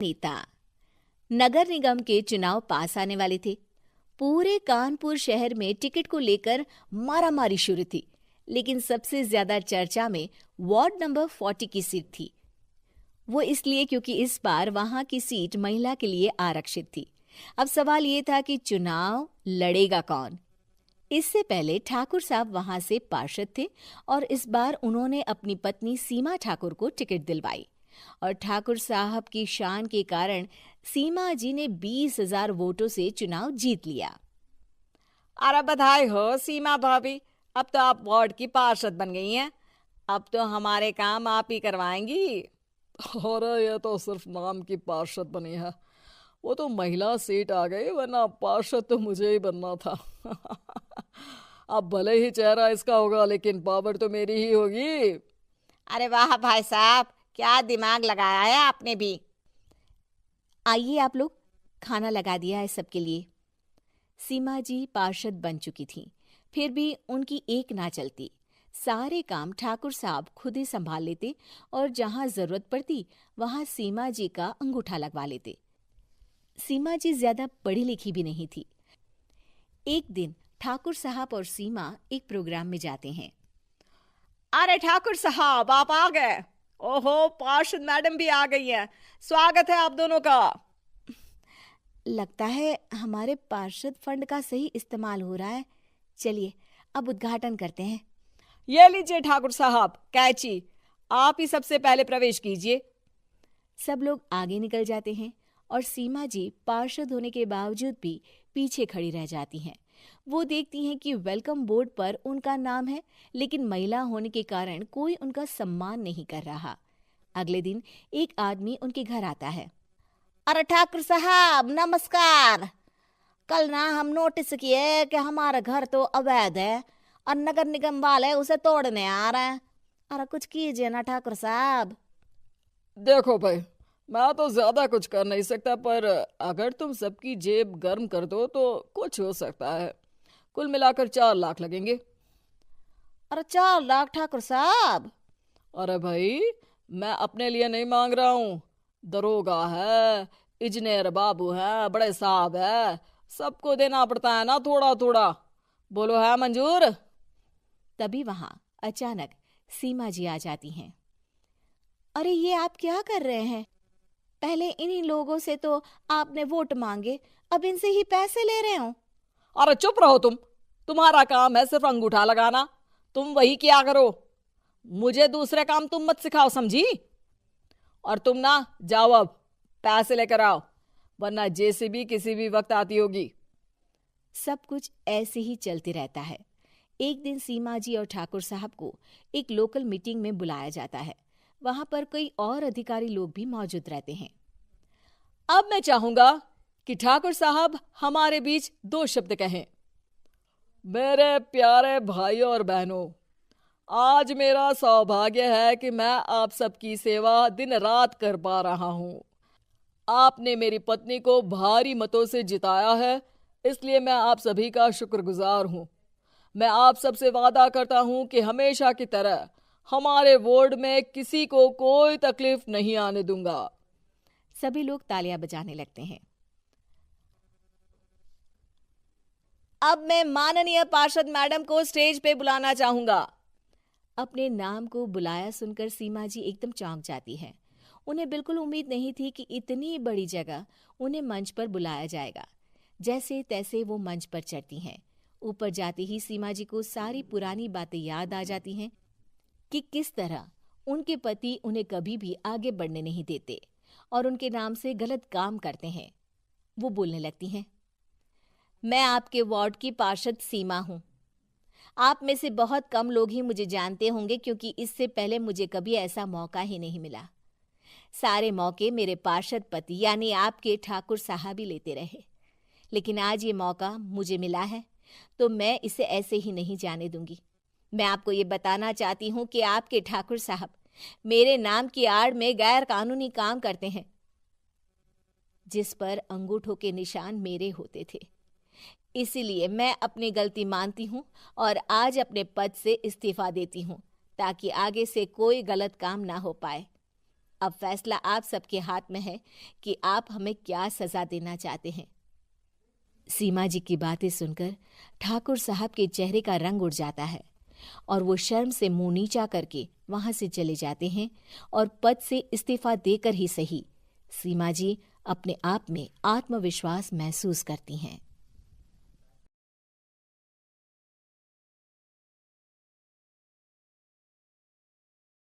नेता। नगर निगम के चुनाव पास आने वाले थे। पूरे कानपुर शहर में टिकट को लेकर मारामारी शुरू थी, लेकिन सबसे ज्यादा चर्चा में वार्ड नंबर 40 की सीट थी। वो इसलिए क्योंकि इस बार वहां की सीट महिला के लिए आरक्षित थी। अब सवाल ये था कि चुनाव लड़ेगा कौन। इससे पहले ठाकुर साहब वहां से पार्षद थे और इस बार उन्होंने अपनी पत्नी सीमा ठाकुर को टिकट दिलवाई और ठाकुर साहब की शान के कारण सीमा जी ने 20,000 वोटों से चुनाव जीत लिया। अरे बधाई हो सीमा भाभी, अब तो आप वार्ड की पार्षद बन गई हैं। अब तो हमारे काम आप ही करवाएंगी। अरे ये तो सिर्फ नाम की पार्षद बनी है, वो तो महिला सीट आ गई, वरना पार्षद तो मुझे ही बनना था। अब भले ही चेहरा इसका होगा, लेकिन पावर तो मेरी ही होगी। अरे वाह भाई साहब, क्या दिमाग लगाया है आपने भी। आइए आप लोग, खाना लगा दिया है सबके लिए। सीमा जी पार्षद बन चुकी थीं, फिर भी उनकी एक ना चलती। सारे काम ठाकुर साहब खुद ही संभाल लेते और जहां जरूरत पड़ती वहां सीमा जी का अंगूठा लगवा लेते। सीमा जी ज्यादा पढ़ी लिखी भी नहीं थी। एक दिन ठाकुर साहब और सीमा एक प्रोग्राम में जाते हैं। अरे ठाकुर साहब, आप आ गए। ओहो, पार्षद मैडम भी आ गई हैं। स्वागत है आप दोनों का। लगता है हमारे पार्षद फंड का सही इस्तेमाल हो रहा है। चलिए अब उद्घाटन करते हैं। ये लीजिए ठाकुर साहब कैची, आप ही सबसे पहले प्रवेश कीजिए। सब लोग आगे निकल जाते हैं और सीमा जी पार्षद होने के बावजूद भी पीछे खड़ी रह जाती हैं। वो देखती हैं कि वेलकम बोर्ड पर उनका नाम है, लेकिन महिला होने के कारण कोई उनका सम्मान नहीं कर रहा। अगले दिन एक आदमी उनके घर आता है। अरे ठाकुर साहब नमस्कार। कल ना हम नोटिस किए कि हमारा घर तो अवैध है और नगर निगम वाले उसे तोड़ने आ रहे हैं। अरे कुछ कीजिए ना ठाकुर साहब। देखो भाई, मैं तो ज्यादा कुछ कर नहीं सकता, पर अगर तुम सबकी जेब गर्म कर दो तो कुछ हो सकता है। कुल मिलाकर 4 लाख लगेंगे। अरे 4 लाख ठाकुर साहब? अरे भाई, मैं अपने लिए नहीं मांग रहा हूँ। दरोगा है, इंजीनियर बाबू है, बड़े साहब है, सबको देना पड़ता है ना थोड़ा थोड़ा। बोलो है मंजूर? तभी वहां अचानक सीमा जी आ जाती हैं। अरे ये आप क्या कर रहे हैं? पहले इन्हीं लोगों से तो आपने वोट मांगे, अब इनसे ही पैसे ले रहे हो। अरे चुप रहो तुम। तुम्हारा काम है सिर्फ अंगूठा लगाना, तुम वही किया करो। मुझे दूसरे काम तुम मत सिखाओ, समझी? और तुम ना जाओ, अब पैसे लेकर आओ, वरना जेसीबी किसी भी वक्त आती होगी। सब कुछ ऐसे ही चलते रहता है। एक दिन सीमा जी और ठाकुर साहब को एक लोकल मीटिंग में बुलाया जाता है। वहां पर कई और अधिकारी लोग भी मौजूद रहते हैं। अब मैं चाहूंगा कि ठाकुर साहब हमारे बीच 2 शब्द कहें। मेरे प्यारे भाइयों और बहनों, आज मेरा सौभाग्य है कि मैं आप सबकी सेवा दिन रात कर पा रहा हूं। आपने मेरी पत्नी को भारी मतों से जिताया है, इसलिए मैं आप सभी का शुक्रगुजार हूं। मैं आप सबसे वादा करता हूं कि हमेशा की तरह हमारे वार्ड में किसी को कोई तकलीफ नहीं आने दूंगा। सभी लोग तालियां बजाने लगते हैं। अब मैं माननीय पार्षद मैडम को स्टेज पे बुलाना चाहूंगा। अपने नाम को बुलाया सुनकर सीमा जी एकदम चौंक जाती है। उन्हें बिल्कुल उम्मीद नहीं थी कि इतनी बड़ी जगह उन्हें मंच पर बुलाया जाएगा। जैसे तैसे वो मंच पर चढ़ती हैं। ऊपर जाते ही सीमा जी को सारी पुरानी बातें याद आ जाती हैं कि किस तरह उनके पति उन्हें कभी भी आगे बढ़ने नहीं देते और उनके नाम से गलत काम करते हैं। वो बोलने लगती हैं। मैं आपके वार्ड की पार्षद सीमा हूं। आप में से बहुत कम लोग ही मुझे जानते होंगे, क्योंकि इससे पहले मुझे कभी ऐसा मौका ही नहीं मिला। सारे मौके मेरे पार्षद पति यानी आपके ठाकुर साहब ही लेते रहे, लेकिन आज ये मौका मुझे मिला है तो मैं इसे ऐसे ही नहीं जाने दूंगी। मैं आपको ये बताना चाहती हूँ कि आपके ठाकुर साहब मेरे नाम की आड़ में गैर कानूनी काम करते हैं, जिस पर अंगूठों के निशान मेरे होते थे। इसीलिए मैं अपनी गलती मानती हूँ और आज अपने पद से इस्तीफा देती हूँ, ताकि आगे से कोई गलत काम ना हो पाए। अब फैसला आप सबके हाथ में है कि आप हमें क्या सजा देना चाहते हैं। सीमा जी की बातें सुनकर ठाकुर साहब के चेहरे का रंग उड़ जाता है और वो शर्म से मुंह नीचा करके वहां से चले जाते हैं और पद से इस्तीफा देकर ही सही सीमा जी अपने आप में आत्मविश्वास महसूस करती हैं।